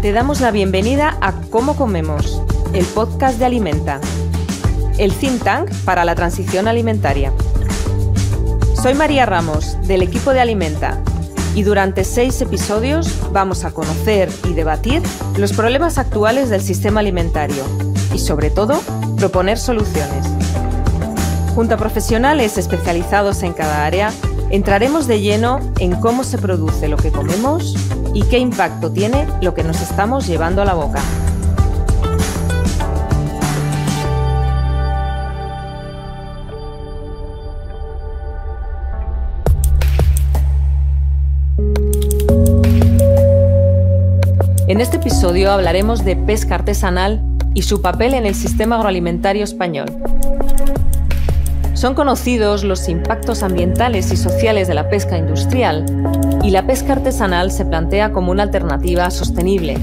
Te damos la bienvenida a Cómo Comemos, el podcast de Alimenta, el think tank para la transición alimentaria. Soy María Ramos, del equipo de Alimenta, y durante 6 episodios vamos a conocer y debatir los problemas actuales del sistema alimentario y, sobre todo, proponer soluciones. Junto a profesionales especializados en cada área, entraremos de lleno en cómo se produce lo que comemos y qué impacto tiene lo que nos estamos llevando a la boca. En este episodio hablaremos de pesca artesanal y su papel en el sistema agroalimentario español. Son conocidos los impactos ambientales y sociales de la pesca industrial, y la pesca artesanal se plantea como una alternativa sostenible.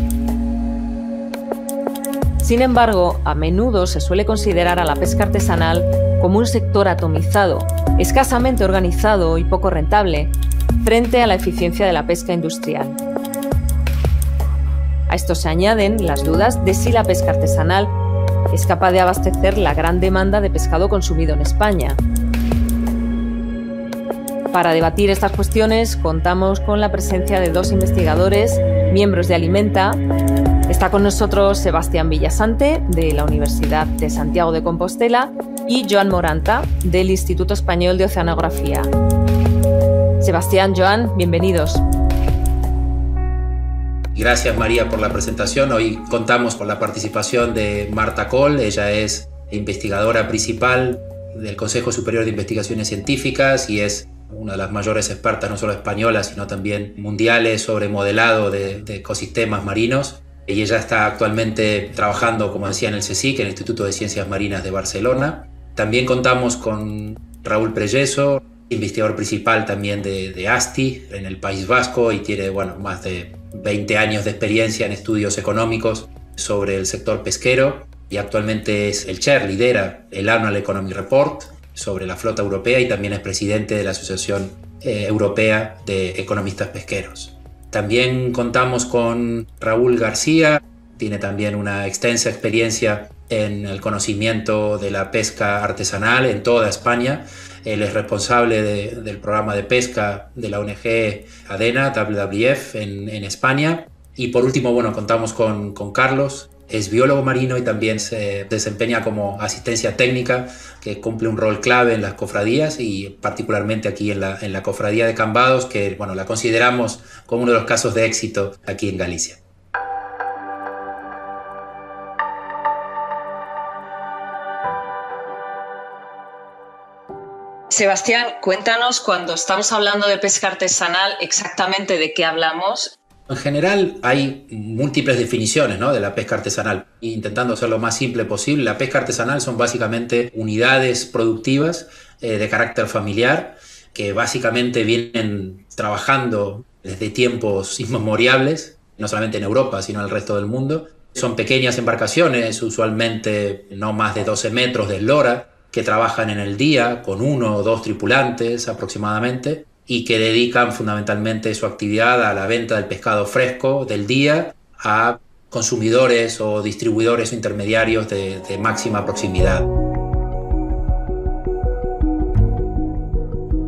Sin embargo, a menudo se suele considerar a la pesca artesanal como un sector atomizado, escasamente organizado y poco rentable, frente a la eficiencia de la pesca industrial. A esto se añaden las dudas de si la pesca artesanal es capaz de abastecer la gran demanda de pescado consumido en España. Para debatir estas cuestiones contamos con la presencia de 2 investigadores, miembros de Alimenta. Está con nosotros Sebastián Villasante, de la Universidad de Santiago de Compostela, y Joan Moranta, del Instituto Español de Oceanografía. Sebastián, Joan, bienvenidos. Gracias, María, por la presentación. Hoy contamos con la participación de Marta Coll. Ella es investigadora principal del Consejo Superior de Investigaciones Científicas y es una de las mayores expertas, no solo españolas, sino también mundiales, sobre modelado de ecosistemas marinos. Y ella está actualmente trabajando, como decía, en el CSIC, en el Instituto de Ciencias Marinas de Barcelona. También contamos con Raúl Prejeso, investigador principal también de ASTI en el País Vasco, y tiene más de 20 años de experiencia en estudios económicos sobre el sector pesquero, y actualmente es el chair, lidera el Annual Economic Report sobre la flota europea, y también es presidente de la Asociación Europea de Economistas Pesqueros. También contamos con Raúl García, tiene también una extensa experiencia en el conocimiento de la pesca artesanal en toda España. Él es responsable del programa de pesca de la ONG ADENA, WWF, en España. Y por último, contamos con Carlos, es biólogo marino y también se desempeña como asistencia técnica, que cumple un rol clave en las cofradías y particularmente aquí en la cofradía de Cambados, que la consideramos como uno de los casos de éxito aquí en Galicia. Sebastián, cuéntanos, cuando estamos hablando de pesca artesanal, exactamente de qué hablamos. En general hay múltiples definiciones, ¿no?, de la pesca artesanal. Intentando ser lo más simple posible, la pesca artesanal son básicamente unidades productivas de carácter familiar que básicamente vienen trabajando desde tiempos inmemoriales, no solamente en Europa, sino en el resto del mundo. Son pequeñas embarcaciones, usualmente no más de 12 metros de eslora, que trabajan en el día con 1 o 2 tripulantes aproximadamente, y que dedican fundamentalmente su actividad a la venta del pescado fresco del día a consumidores o distribuidores o intermediarios de máxima proximidad.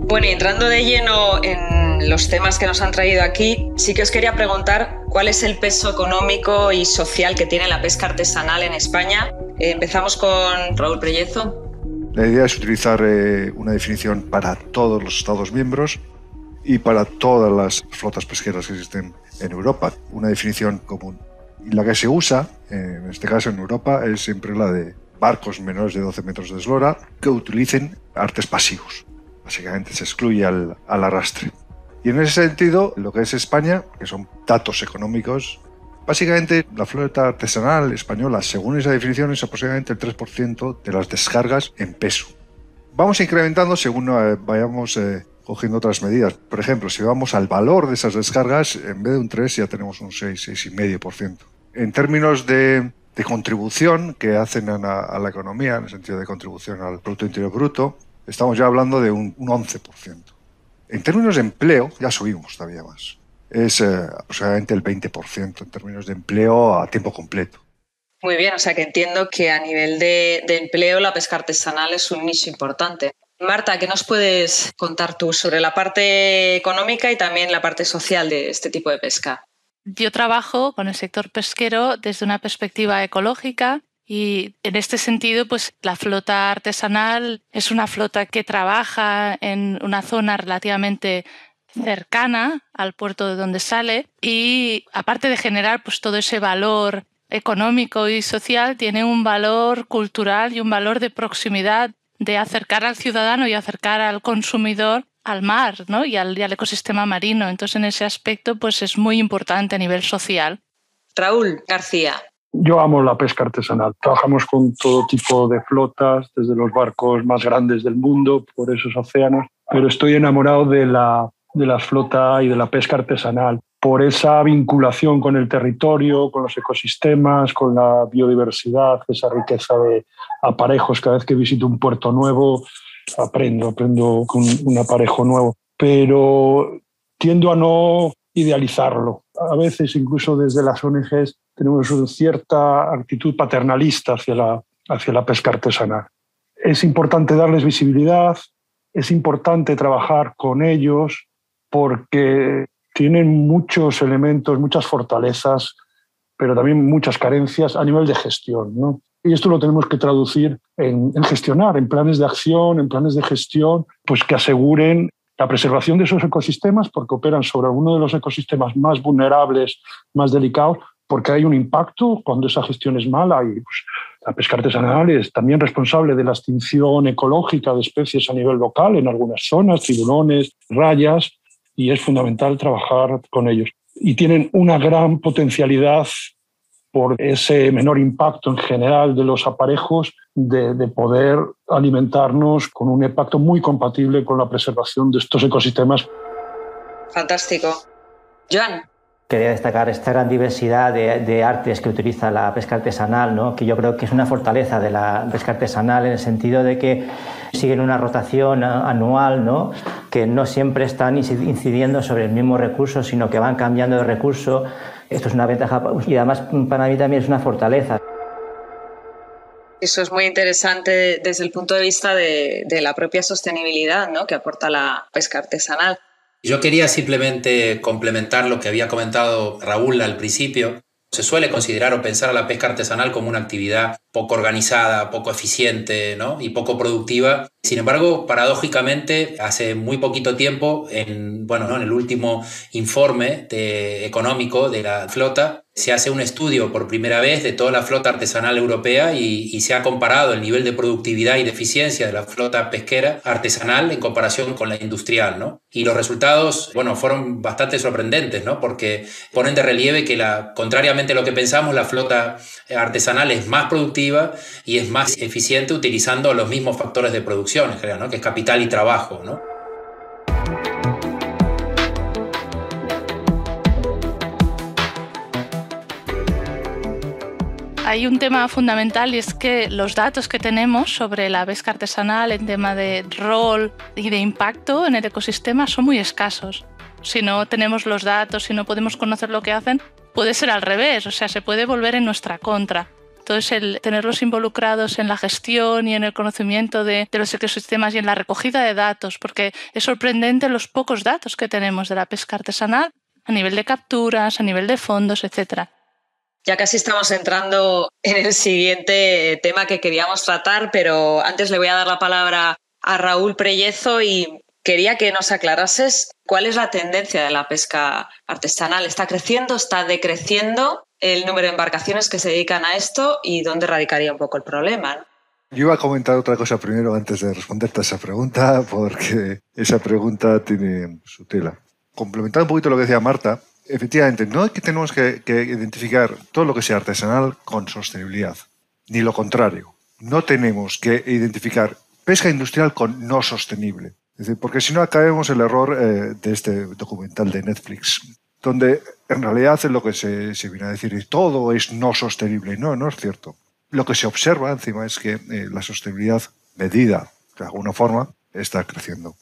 Bueno, y entrando de lleno en los temas que nos han traído aquí, sí que os quería preguntar cuál es el peso económico y social que tiene la pesca artesanal en España. Empezamos con Raúl Prejeso. La idea es utilizar una definición para todos los Estados miembros y para todas las flotas pesqueras que existen en Europa, una definición común. Y la que se usa, en este caso en Europa, es siempre la de barcos menores de 12 metros de eslora que utilicen artes pasivos. Básicamente se excluye al arrastre. Y en ese sentido, lo que es España, que son datos económicos, básicamente la flota artesanal española, según esa definición, es aproximadamente el 3% de las descargas en peso. Vamos incrementando según vayamos cogiendo otras medidas. Por ejemplo, si vamos al valor de esas descargas, en vez de un 3 ya tenemos un 6,5%. En términos de contribución que hacen a la economía, en el sentido de contribución al Producto Interior Bruto, estamos ya hablando de un 11%. En términos de empleo, ya subimos todavía más. es aproximadamente el 20% en términos de empleo a tiempo completo. Muy bien, o sea que entiendo que a nivel de empleo la pesca artesanal es un nicho importante. Marta, ¿qué nos puedes contar tú sobre la parte económica y también la parte social de este tipo de pesca? Yo trabajo con el sector pesquero desde una perspectiva ecológica y en este sentido, pues la flota artesanal es una flota que trabaja en una zona relativamente cercana al puerto de donde sale y aparte de generar pues todo ese valor económico y social, tiene un valor cultural y un valor de proximidad, de acercar al ciudadano y acercar al consumidor al mar, ¿no? y al ecosistema marino. Entonces, en ese aspecto, pues es muy importante a nivel social. Raúl García. Yo amo la pesca artesanal. Trabajamos con todo tipo de flotas, desde los barcos más grandes del mundo, por esos océanos, pero estoy enamorado de la flota y de la pesca artesanal, por esa vinculación con el territorio, con los ecosistemas, con la biodiversidad, esa riqueza de aparejos. Cada vez que visito un puerto nuevo, aprendo con un aparejo nuevo, pero tiendo a no idealizarlo. A veces, incluso desde las ONGs, tenemos una cierta actitud paternalista hacia la pesca artesanal. Es importante darles visibilidad, es importante trabajar con ellos porque tienen muchos elementos, muchas fortalezas, pero también muchas carencias a nivel de gestión, ¿no? Y esto lo tenemos que traducir en gestionar, en planes de acción, en planes de gestión, pues que aseguren la preservación de esos ecosistemas, porque operan sobre alguno de los ecosistemas más vulnerables, más delicados, porque hay un impacto cuando esa gestión es mala. Y pues, la pesca artesanal es también responsable de la extinción ecológica de especies a nivel local en algunas zonas, tiburones, rayas, y es fundamental trabajar con ellos. Y tienen una gran potencialidad por ese menor impacto en general de los aparejos, de poder alimentarnos con un impacto muy compatible con la preservación de estos ecosistemas. Fantástico. Joan. Quería destacar esta gran diversidad de artes que utiliza la pesca artesanal, ¿no? Que yo creo que es una fortaleza de la pesca artesanal en el sentido de que siguen una rotación anual, ¿no? Que no siempre están incidiendo sobre el mismo recurso, sino que van cambiando de recurso. Esto es una ventaja y además para mí también es una fortaleza. Eso es muy interesante desde el punto de vista de la propia sostenibilidad, ¿no? Que aporta la pesca artesanal. Yo quería simplemente complementar lo que había comentado Raúl al principio. Se suele considerar o pensar a la pesca artesanal como una actividad poco organizada, poco eficiente, ¿no? y poco productiva. Sin embargo, paradójicamente, hace muy poquito tiempo, en el último informe económico de la flota, se hace un estudio por primera vez de toda la flota artesanal europea y se ha comparado el nivel de productividad y de eficiencia de la flota pesquera artesanal en comparación con la industrial, ¿no? Y los resultados, fueron bastante sorprendentes, ¿no? Porque ponen de relieve que, contrariamente a lo que pensamos, la flota artesanal es más productiva y es más eficiente utilizando los mismos factores de producción en general, ¿no? Que es capital y trabajo, ¿no? Hay un tema fundamental y es que los datos que tenemos sobre la pesca artesanal en tema de rol y de impacto en el ecosistema son muy escasos. Si no tenemos los datos, si no podemos conocer lo que hacen, puede ser al revés, o sea, se puede volver en nuestra contra. Entonces, el tenerlos involucrados en la gestión y en el conocimiento de los ecosistemas y en la recogida de datos, porque es sorprendente los pocos datos que tenemos de la pesca artesanal a nivel de capturas, a nivel de fondos, etc. Ya casi estamos entrando en el siguiente tema que queríamos tratar, pero antes le voy a dar la palabra a Raúl Prellezo y quería que nos aclarases cuál es la tendencia de la pesca artesanal. ¿Está creciendo? ¿Está decreciendo el número de embarcaciones que se dedican a esto y dónde radicaría un poco el problema, ¿no? Yo iba a comentar otra cosa primero antes de responderte a esa pregunta, porque esa pregunta tiene su tela. Complementando un poquito lo que decía Marta, efectivamente, no es que tenemos que identificar todo lo que sea artesanal con sostenibilidad, ni lo contrario. No tenemos que identificar pesca industrial con no sostenible. Es decir, porque si no caemos en el error de este documental de Netflix, donde en realidad es lo que se viene a decir, y todo es no sostenible. No, no es cierto. Lo que se observa encima es que la sostenibilidad medida de alguna forma está creciendo.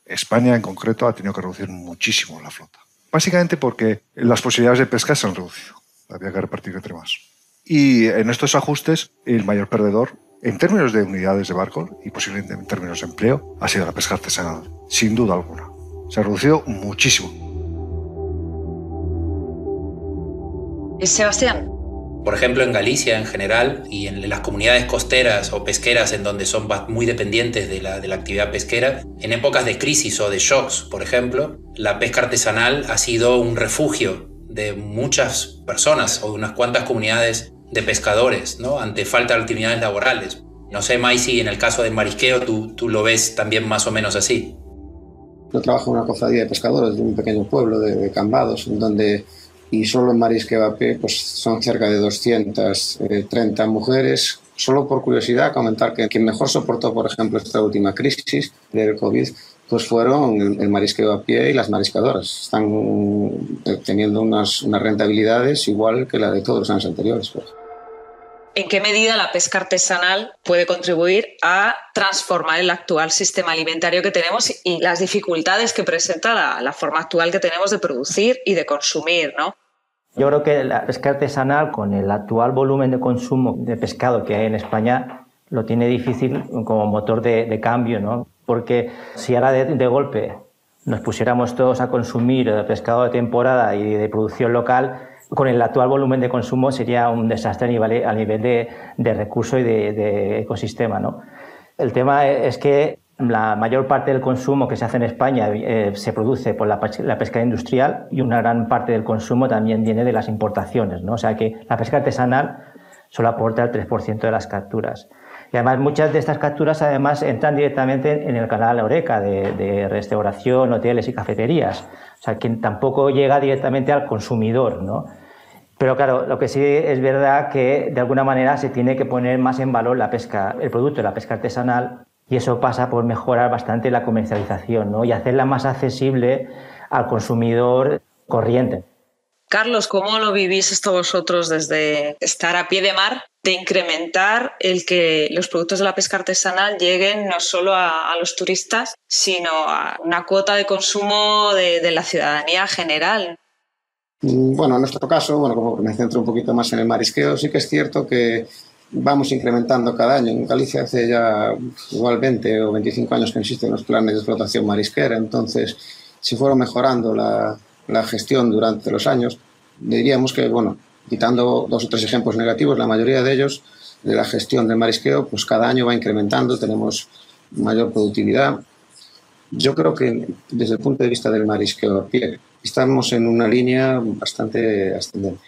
España en concreto ha tenido que reducir muchísimo la flota. Básicamente porque las posibilidades de pesca se han reducido. Había que repartir entre más. Y en estos ajustes, el mayor perdedor, en términos de unidades de barco y posiblemente en términos de empleo, ha sido la pesca artesanal, sin duda alguna. Se ha reducido muchísimo. ¿Y Sebastián? Por ejemplo, en Galicia en general y en las comunidades costeras o pesqueras en donde son muy dependientes de la actividad pesquera, en épocas de crisis o de shocks, por ejemplo, la pesca artesanal ha sido un refugio de muchas personas o de unas cuantas comunidades de pescadores, ¿no? Ante falta de actividades laborales. No sé, Mai, si en el caso del marisqueo tú lo ves también más o menos así. Yo trabajo en una cofradía de pescadores de un pequeño pueblo de Cambados, en donde, y solo en marisqueo a pie, pues son cerca de 230 mujeres. Solo por curiosidad, comentar que quien mejor soportó, por ejemplo, esta última crisis del COVID, pues fueron el marisqueo a pie y las mariscadoras. Están teniendo unas rentabilidades igual que la de todos los años anteriores. Pues. ¿En qué medida la pesca artesanal puede contribuir a transformar el actual sistema alimentario que tenemos y las dificultades que presenta la forma actual que tenemos de producir y de consumir, ¿no? Yo creo que la pesca artesanal, con el actual volumen de consumo de pescado que hay en España, lo tiene difícil como motor de cambio, ¿no? Porque si ahora de golpe nos pusiéramos todos a consumir pescado de temporada y de producción local, con el actual volumen de consumo sería un desastre a nivel de recurso y de ecosistema, ¿no? El tema es que la mayor parte del consumo que se hace en España se produce por la pesca industrial y una gran parte del consumo también viene de las importaciones, ¿no? O sea que la pesca artesanal solo aporta el 3% de las capturas. Y además muchas de estas capturas además entran directamente en el canal Horeca de restauración, hoteles y cafeterías. O sea que tampoco llega directamente al consumidor, ¿no? Pero claro, lo que sí es verdad que de alguna manera se tiene que poner más en valor el producto de la pesca artesanal, y eso pasa por mejorar bastante la comercialización, ¿no? Y hacerla más accesible al consumidor corriente. Carlos, ¿cómo lo vivís esto vosotros desde estar a pie de mar, de incrementar el que los productos de la pesca artesanal lleguen no solo a los turistas, sino a una cuota de consumo de la ciudadanía general? Bueno, en nuestro caso, como me centro un poquito más en el marisqueo, sí que es cierto que vamos incrementando cada año. En Galicia hace ya igual 20 o 25 años que existen los planes de explotación marisquera, entonces si fueron mejorando la gestión durante los años, diríamos que, quitando 2 o 3 ejemplos negativos, la mayoría de ellos, de la gestión del marisqueo, pues cada año va incrementando, tenemos mayor productividad. Yo creo que desde el punto de vista del marisqueo a pie, estamos en una línea bastante ascendente.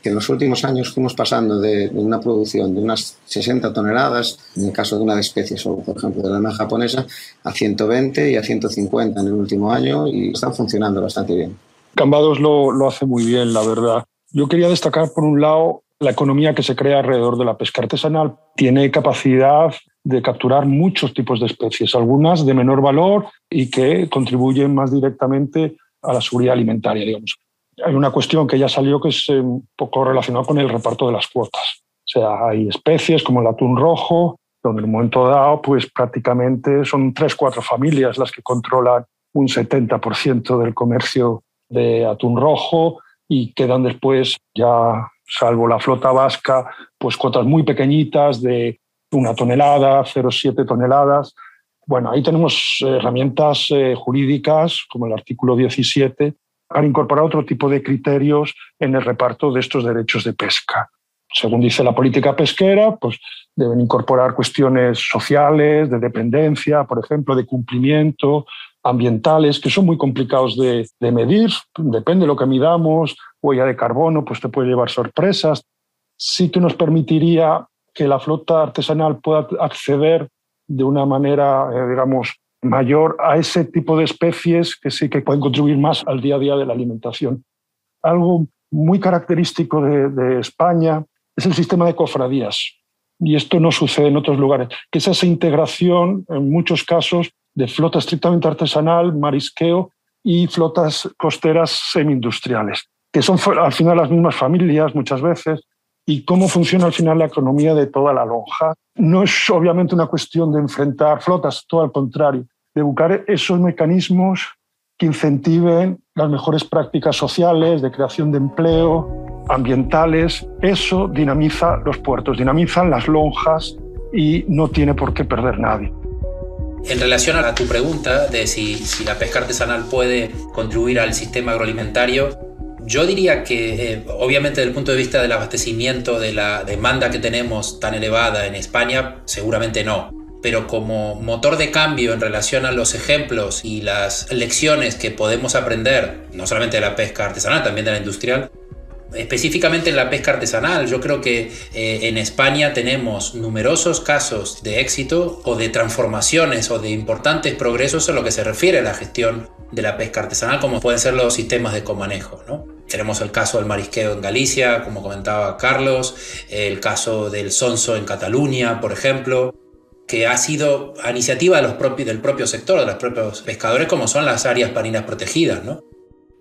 Que en los últimos años fuimos pasando de una producción de unas 60 toneladas, en el caso de una de especies, o por ejemplo de la almeja japonesa, a 120 y a 150 en el último año, y están funcionando bastante bien. Cambados lo hace muy bien, la verdad. Yo quería destacar, por un lado, la economía que se crea alrededor de la pesca artesanal. Tiene capacidad de capturar muchos tipos de especies, algunas de menor valor y que contribuyen más directamente a la seguridad alimentaria, digamos. Hay una cuestión que ya salió que es un poco relacionada con el reparto de las cuotas. O sea, hay especies como el atún rojo, donde en un momento dado pues prácticamente son 3-4 familias las que controlan un 70% del comercio de atún rojo y quedan después, ya salvo la flota vasca, pues cuotas muy pequeñitas de 1 tonelada, 0,7 toneladas. Bueno, ahí tenemos herramientas jurídicas como el artículo 17 para incorporar otro tipo de criterios en el reparto de estos derechos de pesca. Según dice la política pesquera, pues deben incorporar cuestiones sociales, de dependencia, por ejemplo, de cumplimiento, ambientales, que son muy complicados de medir. Depende de lo que midamos, huella de carbono, pues te puede llevar sorpresas. Sí que nos permitiría que la flota artesanal pueda acceder de una manera, digamos, mayor a ese tipo de especies que sí que pueden contribuir más al día a día de la alimentación. Algo muy característico de España es el sistema de cofradías. Y esto no sucede en otros lugares, que es esa integración, en muchos casos, de flota estrictamente artesanal, marisqueo y flotas costeras semi-industriales, que son al final las mismas familias muchas veces. ¿Y cómo funciona al final la economía de toda la lonja? No es obviamente una cuestión de enfrentar flotas, todo al contrario, de buscar esos mecanismos que incentiven las mejores prácticas sociales, de creación de empleo, ambientales. Eso dinamiza los puertos, dinamizan las lonjas y no tiene por qué perder nadie. En relación a tu pregunta de si la pesca artesanal puede contribuir al sistema agroalimentario, yo diría que, obviamente, desde el punto de vista del abastecimiento, de la demanda que tenemos tan elevada en España, seguramente no. Pero como motor de cambio en relación a los ejemplos y las lecciones que podemos aprender, no solamente de la pesca artesanal, también de la industrial, específicamente en la pesca artesanal, yo creo que en España tenemos numerosos casos de éxito o de transformaciones o de importantes progresos en lo que se refiere a la gestión de la pesca artesanal, como pueden ser los sistemas de comanejo, ¿no? Tenemos el caso del marisqueo en Galicia, como comentaba Carlos, el caso del sonso en Cataluña, por ejemplo, que ha sido a iniciativa del propio sector, de los propios pescadores, como son las áreas marinas protegidas, ¿no?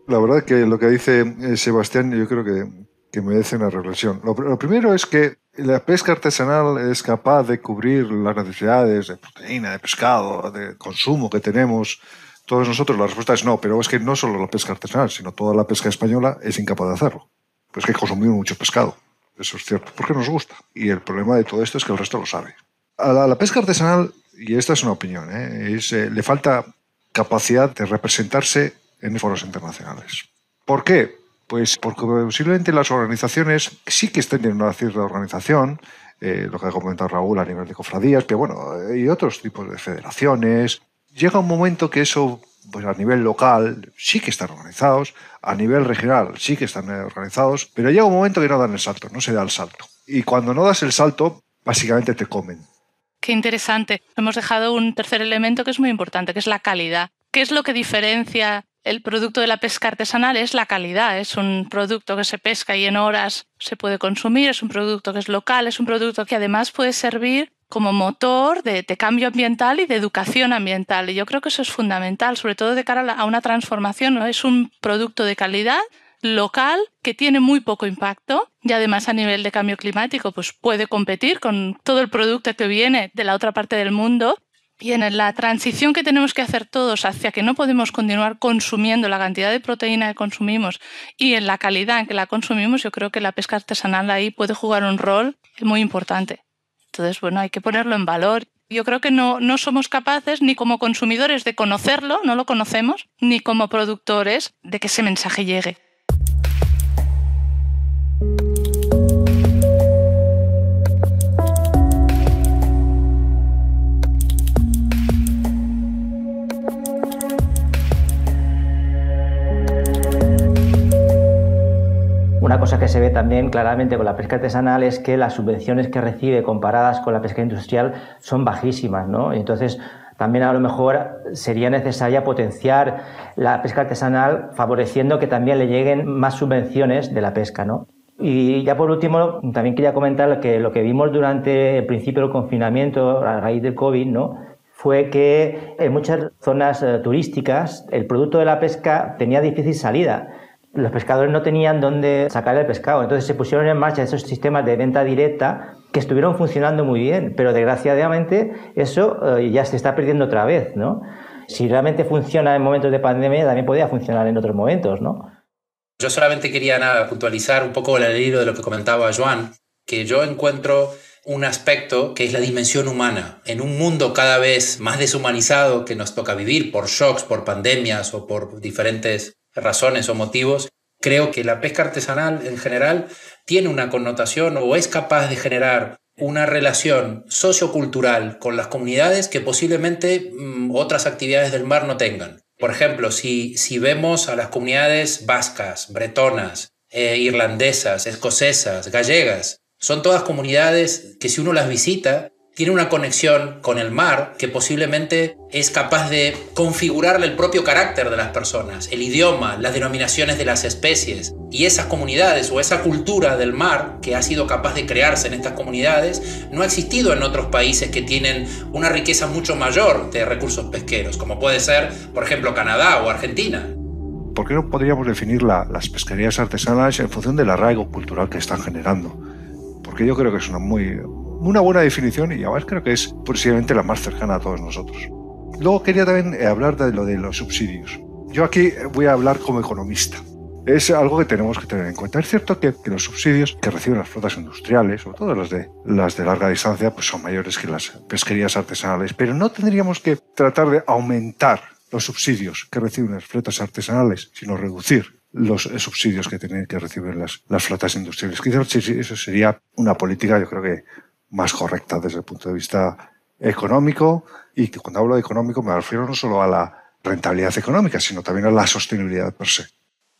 La verdad que lo que dice Sebastián yo creo que merece una reflexión. Lo primero es que la pesca artesanal es capaz de cubrir las necesidades de proteína, de pescado, de consumo que tenemos todos nosotros. La respuesta es no, pero es que no solo la pesca artesanal, sino toda la pesca española es incapaz de hacerlo. Pues que consumimos mucho pescado, eso es cierto, porque nos gusta. Y el problema de todo esto es que el resto lo sabe. A la pesca artesanal, y esta es una opinión, le falta capacidad de representarse en foros internacionales. ¿Por qué? Pues porque posiblemente las organizaciones sí que estén en una cierta organización, lo que ha comentado Raúl a nivel de cofradías, pero bueno, y otros tipos de federaciones. Llega un momento que eso, pues a nivel local, sí que están organizados, a nivel regional sí que están organizados, pero llega un momento que no dan el salto, no se da el salto. Y cuando no das el salto, básicamente te comen. Qué interesante. Hemos dejado un tercer elemento que es muy importante, que es la calidad. ¿Qué es lo que diferencia el producto de la pesca artesanal? Es la calidad. Es un producto que se pesca y en horas se puede consumir, es un producto que es local, es un producto que además puede servir como motor de cambio ambiental y de educación ambiental. Y yo creo que eso es fundamental, sobre todo de cara a una transformación, ¿no? Es un producto de calidad local que tiene muy poco impacto y además a nivel de cambio climático pues puede competir con todo el producto que viene de la otra parte del mundo. Y en la transición que tenemos que hacer todos hacia que no podemos continuar consumiendo la cantidad de proteína que consumimos y en la calidad en que la consumimos, yo creo que la pesca artesanal ahí puede jugar un rol muy importante. Entonces, bueno, hay que ponerlo en valor. Yo creo que no somos capaces ni como consumidores de conocerlo, no lo conocemos, ni como productores de que ese mensaje llegue. Una cosa que se ve también claramente con la pesca artesanal es que las subvenciones que recibe comparadas con la pesca industrial son bajísimas, ¿no? Y entonces también a lo mejor sería necesaria potenciar la pesca artesanal favoreciendo que también le lleguen más subvenciones de la pesca, ¿no? Y ya por último, también quería comentar que lo que vimos durante el principio del confinamiento a raíz del COVID, ¿no?, fue que en muchas zonas turísticas el producto de la pesca tenía difícil salida. Los pescadores no tenían dónde sacar el pescado, entonces se pusieron en marcha esos sistemas de venta directa que estuvieron funcionando muy bien, pero desgraciadamente eso ya se está perdiendo otra vez, ¿no? Si realmente funciona en momentos de pandemia, también podría funcionar en otros momentos, ¿no? Yo solamente quería puntualizar un poco el hilo de lo que comentaba Joan, que yo encuentro un aspecto que es la dimensión humana. En un mundo cada vez más deshumanizado que nos toca vivir por shocks, por pandemias o por diferentes razones o motivos, creo que la pesca artesanal en general tiene una connotación o es capaz de generar una relación sociocultural con las comunidades que posiblemente otras actividades del mar no tengan. Por ejemplo, si vemos a las comunidades vascas, bretonas, irlandesas, escocesas, gallegas, son todas comunidades que si uno las visita tiene una conexión con el mar que posiblemente es capaz de configurarle el propio carácter de las personas, el idioma, las denominaciones de las especies. Y esas comunidades o esa cultura del mar que ha sido capaz de crearse en estas comunidades no ha existido en otros países que tienen una riqueza mucho mayor de recursos pesqueros, como puede ser, por ejemplo, Canadá o Argentina. ¿Por qué no podríamos definir las pesquerías artesanales en función del arraigo cultural que están generando? Porque yo creo que es una buena definición y además creo que es posiblemente la más cercana a todos nosotros. Luego quería también hablar de lo de los subsidios. Yo aquí voy a hablar como economista. Es algo que tenemos que tener en cuenta. Es cierto que los subsidios que reciben las flotas industriales, sobre todo las de larga distancia, pues son mayores que las pesquerías artesanales, pero no tendríamos que tratar de aumentar los subsidios que reciben las flotas artesanales, sino reducir los subsidios que tienen que recibir las flotas industriales. Quizás eso sería una política, yo creo que más correcta desde el punto de vista económico, y que cuando hablo de económico me refiero no solo a la rentabilidad económica, sino también a la sostenibilidad per se.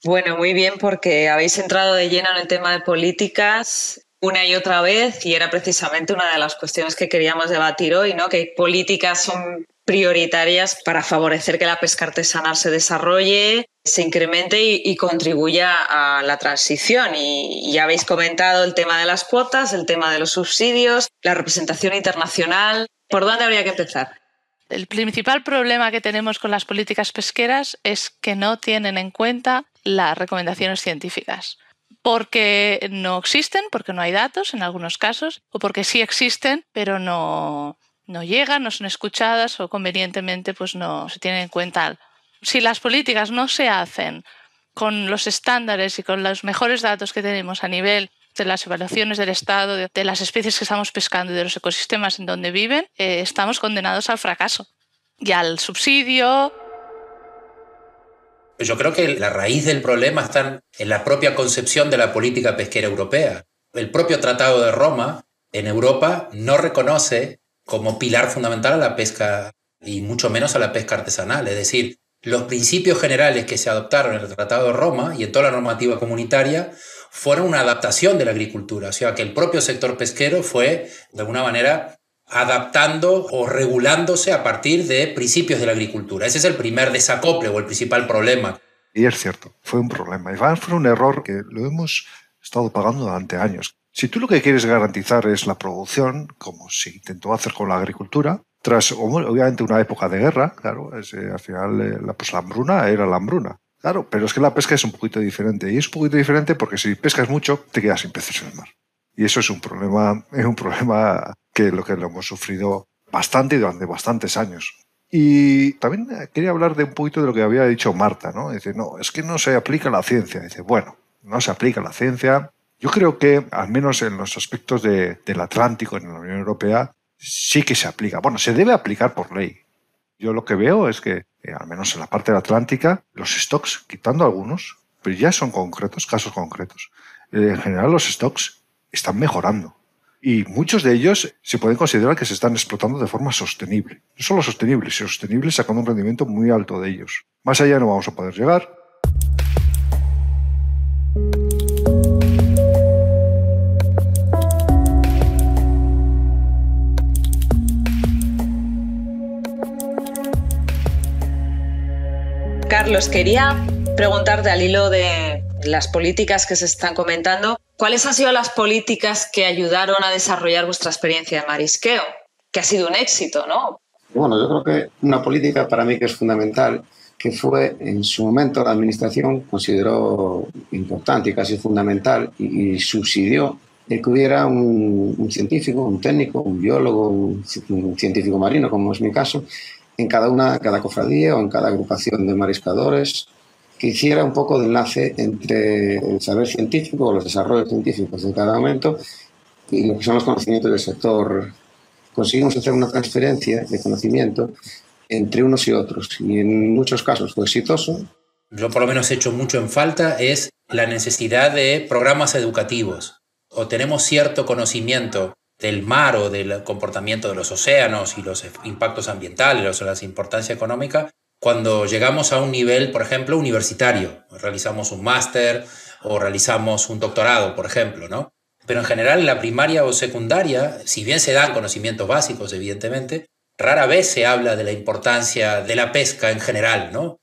Bueno, muy bien, porque habéis entrado de lleno en el tema de políticas una y otra vez, y era precisamente una de las cuestiones que queríamos debatir hoy, ¿no? ¿Qué políticas son prioritarias para favorecer que la pesca artesanal se desarrolle, se incremente y contribuya a la transición? Y ya habéis comentado el tema de las cuotas, el tema de los subsidios, la representación internacional. ¿Por dónde habría que empezar? El principal problema que tenemos con las políticas pesqueras es que no tienen en cuenta las recomendaciones científicas. Porque no existen, porque no hay datos en algunos casos, o porque sí existen, pero no llegan, no son escuchadas o convenientemente pues no se tienen en cuenta. Si las políticas no se hacen con los estándares y con los mejores datos que tenemos a nivel de las evaluaciones del estado, de las especies que estamos pescando y de los ecosistemas en donde viven, estamos condenados al fracaso y al subsidio. Yo creo que la raíz del problema está en la propia concepción de la política pesquera europea. El propio Tratado de Roma en Europa no reconoce como pilar fundamental a la pesca y mucho menos a la pesca artesanal. Es decir, los principios generales que se adoptaron en el Tratado de Roma y en toda la normativa comunitaria fueron una adaptación de la agricultura. O sea, que el propio sector pesquero fue, de alguna manera, adaptando o regulándose a partir de principios de la agricultura. Ese es el primer desacople o el principal problema. Y es cierto, fue un problema. Y fue un error que lo hemos estado pagando durante años. Si tú lo que quieres garantizar es la producción, como se intentó hacer con la agricultura, tras obviamente una época de guerra, claro, al final pues la hambruna era la hambruna. Claro, pero es que la pesca es un poquito diferente. Y es un poquito diferente porque si pescas mucho, te quedas sin peces en el mar. Y eso es un problema que lo hemos sufrido bastante y durante bastantes años. Y también quería hablar de un poquito de lo que había dicho Marta, ¿no? Dice, no, es que no se aplica la ciencia. Dice, bueno, no se aplica la ciencia. Yo creo que, al menos en los aspectos del Atlántico, en la Unión Europea, sí que se aplica. Bueno, se debe aplicar por ley. Yo lo que veo es que, al menos en la parte atlántica, los stocks, quitando algunos, pero ya son concretos, casos concretos. En general, los stocks están mejorando. Y muchos de ellos se pueden considerar que se están explotando de forma sostenible. No solo sostenible, sino sostenible sacando un rendimiento muy alto de ellos. Más allá no vamos a poder llegar. Carlos, quería preguntarte al hilo de las políticas que se están comentando, ¿cuáles han sido las políticas que ayudaron a desarrollar vuestra experiencia de marisqueo? Que ha sido un éxito, ¿no? Bueno, yo creo que una política para mí que es fundamental, que fue en su momento la Administración consideró importante y casi fundamental y subsidió el que hubiera un científico, un técnico, un biólogo, un científico marino, como es mi caso, en cada cofradía o en cada agrupación de mariscadores, que hiciera un poco de enlace entre el saber científico o los desarrollos científicos de cada momento y lo que son los conocimientos del sector. Conseguimos hacer una transferencia de conocimiento entre unos y otros y en muchos casos fue exitoso. Yo por lo menos he hecho mucho en falta es la necesidad de programas educativos. O tenemos cierto conocimiento del mar o del comportamiento de los océanos y los impactos ambientales o la importancia económica cuando llegamos a un nivel, por ejemplo, universitario. Realizamos un máster o realizamos un doctorado, por ejemplo, ¿no? Pero en general en la primaria o secundaria, si bien se dan conocimientos básicos, evidentemente, rara vez se habla de la importancia de la pesca en general, ¿no?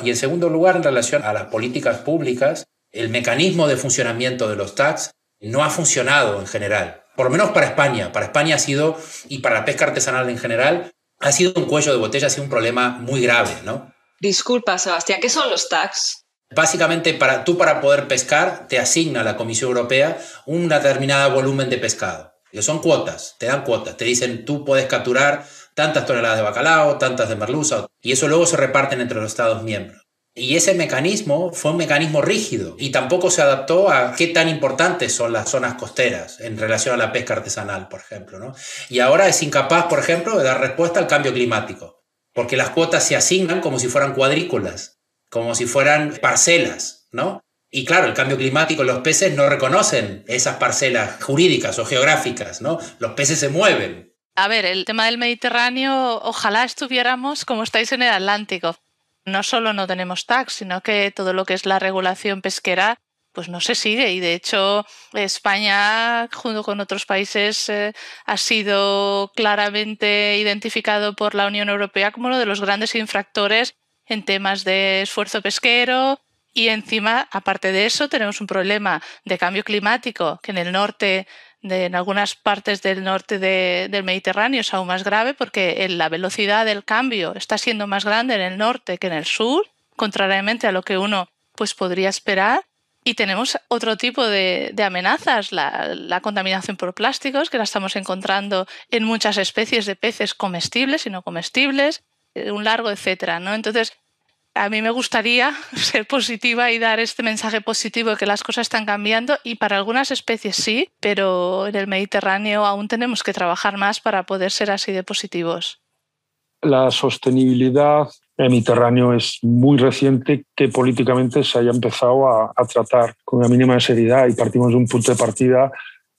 Y en segundo lugar, en relación a las políticas públicas, el mecanismo de funcionamiento de los TACs no ha funcionado en general. Por lo menos para España. Para España ha sido, y para la pesca artesanal en general, ha sido un cuello de botella, ha sido un problema muy grave, ¿no? Disculpa, Sebastián, ¿qué son los TACs? Básicamente, para poder pescar, te asigna la Comisión Europea un determinado volumen de pescado. Son cuotas, te dan cuotas. Te dicen, tú puedes capturar tantas toneladas de bacalao, tantas de merluza, y eso luego se reparten entre los Estados miembros. Y ese mecanismo fue un mecanismo rígido y tampoco se adaptó a qué tan importantes son las zonas costeras en relación a la pesca artesanal, por ejemplo, ¿no? Y ahora es incapaz, por ejemplo, de dar respuesta al cambio climático, porque las cuotas se asignan como si fueran cuadrículas, como si fueran parcelas, ¿no? Y claro, el cambio climático, los peces no reconocen esas parcelas jurídicas o geográficas, ¿no? Los peces se mueven. A ver, el tema del Mediterráneo, ojalá estuviéramos como estáis en el Atlántico. No solo no tenemos TAC, sino que todo lo que es la regulación pesquera pues no se sigue. Y de hecho España, junto con otros países, ha sido claramente identificado por la Unión Europea como uno de los grandes infractores en temas de esfuerzo pesquero. Y encima, aparte de eso, tenemos un problema de cambio climático que en el norte, en algunas partes del norte del Mediterráneo es aún más grave porque la velocidad del cambio está siendo más grande en el norte que en el sur, contrariamente a lo que uno pues podría esperar. Y tenemos otro tipo de amenazas, la contaminación por plásticos, que la estamos encontrando en muchas especies de peces comestibles y no comestibles, un largo etcétera, ¿no? Entonces, a mí me gustaría ser positiva y dar este mensaje positivo de que las cosas están cambiando y para algunas especies sí, pero en el Mediterráneo aún tenemos que trabajar más para poder ser así de positivos. La sostenibilidad en el Mediterráneo es muy reciente que políticamente se haya empezado a tratar con una mínima seriedad y partimos de un punto de partida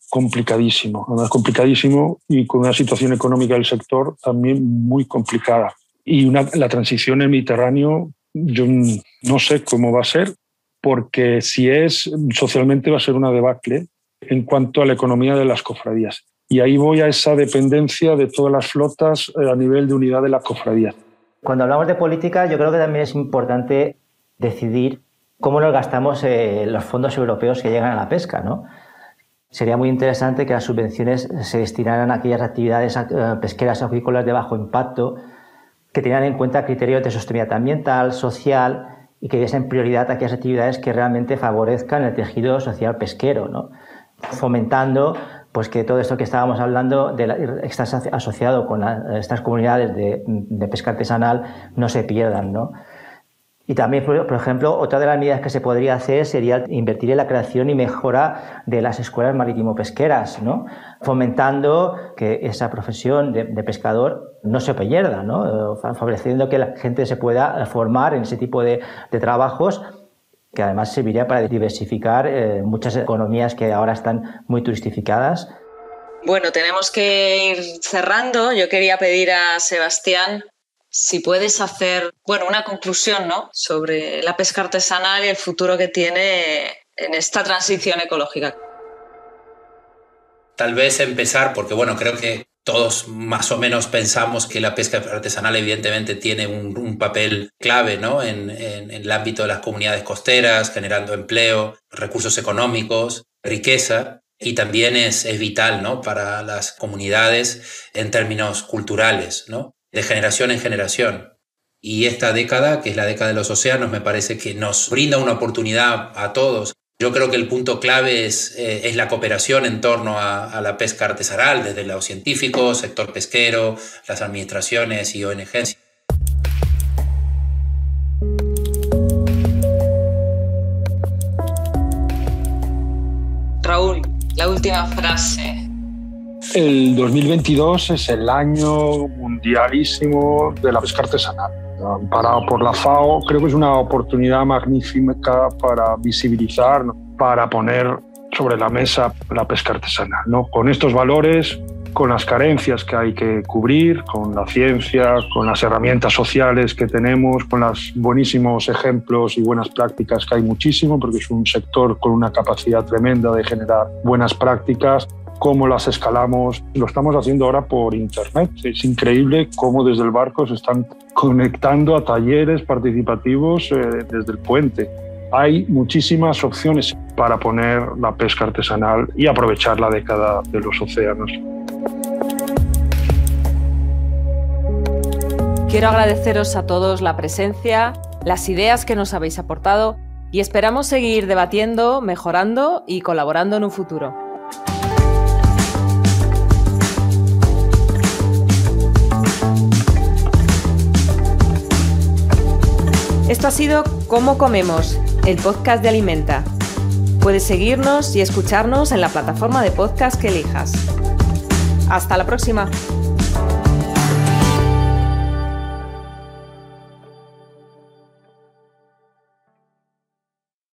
complicadísimo, además complicadísimo y con una situación económica del sector también muy complicada. Y la transición en el Mediterráneo yo no sé cómo va a ser, porque si es socialmente va a ser una debacle en cuanto a la economía de las cofradías. Y ahí voy a esa dependencia de todas las flotas a nivel de unidad de las cofradías. Cuando hablamos de política, yo creo que también es importante decidir cómo nos gastamos los fondos europeos que llegan a la pesca, ¿no? Sería muy interesante que las subvenciones se destinaran a aquellas actividades pesqueras acuícolas de bajo impacto que tengan en cuenta criterios de sostenibilidad ambiental, social y que diesen prioridad a aquellas actividades que realmente favorezcan el tejido social pesquero, ¿no? Fomentando pues que todo esto que estábamos hablando está asociado con estas comunidades de pesca artesanal no se pierdan, ¿no? Y también, por ejemplo, otra de las medidas que se podría hacer sería invertir en la creación y mejora de las escuelas marítimo-pesqueras, ¿no? Fomentando que esa profesión de pescador no se pierda, ¿no? Favoreciendo que la gente se pueda formar en ese tipo de trabajos, que además serviría para diversificar muchas economías que ahora están muy turistificadas. Bueno, tenemos que ir cerrando. Yo quería pedir a Sebastián si puedes hacer una conclusión, ¿no?, sobre la pesca artesanal y el futuro que tiene en esta transición ecológica. Tal vez empezar, porque creo que todos más o menos pensamos que la pesca artesanal evidentemente tiene un papel clave, ¿no?, en el ámbito de las comunidades costeras, generando empleo, recursos económicos, riqueza, y también es vital, ¿no?, para las comunidades en términos culturales, ¿no?, de generación en generación. Y esta década, que es la década de los océanos, me parece que nos brinda una oportunidad a todos. Yo creo que el punto clave es la cooperación en torno a la pesca artesanal, desde los científicos, sector pesquero, las administraciones y ONGs. Raúl, la última frase. El 2022 es el año mundialísimo de la pesca artesanal. Amparado por la FAO, creo que es una oportunidad magnífica para visibilizar, para poner sobre la mesa la pesca artesanal, ¿no? Con estos valores, con las carencias que hay que cubrir, con la ciencia, con las herramientas sociales que tenemos, con los buenísimos ejemplos y buenas prácticas que hay muchísimo, porque es un sector con una capacidad tremenda de generar buenas prácticas. Cómo las escalamos, lo estamos haciendo ahora por internet. Es increíble cómo desde el barco se están conectando a talleres participativos desde el puente. Hay muchísimas opciones para poner la pesca artesanal y aprovechar la década de los océanos. Quiero agradeceros a todos la presencia, las ideas que nos habéis aportado y esperamos seguir debatiendo, mejorando y colaborando en un futuro. Esto ha sido Cómo Comemos, el podcast de Alimenta. Puedes seguirnos y escucharnos en la plataforma de podcast que elijas. ¡Hasta la próxima!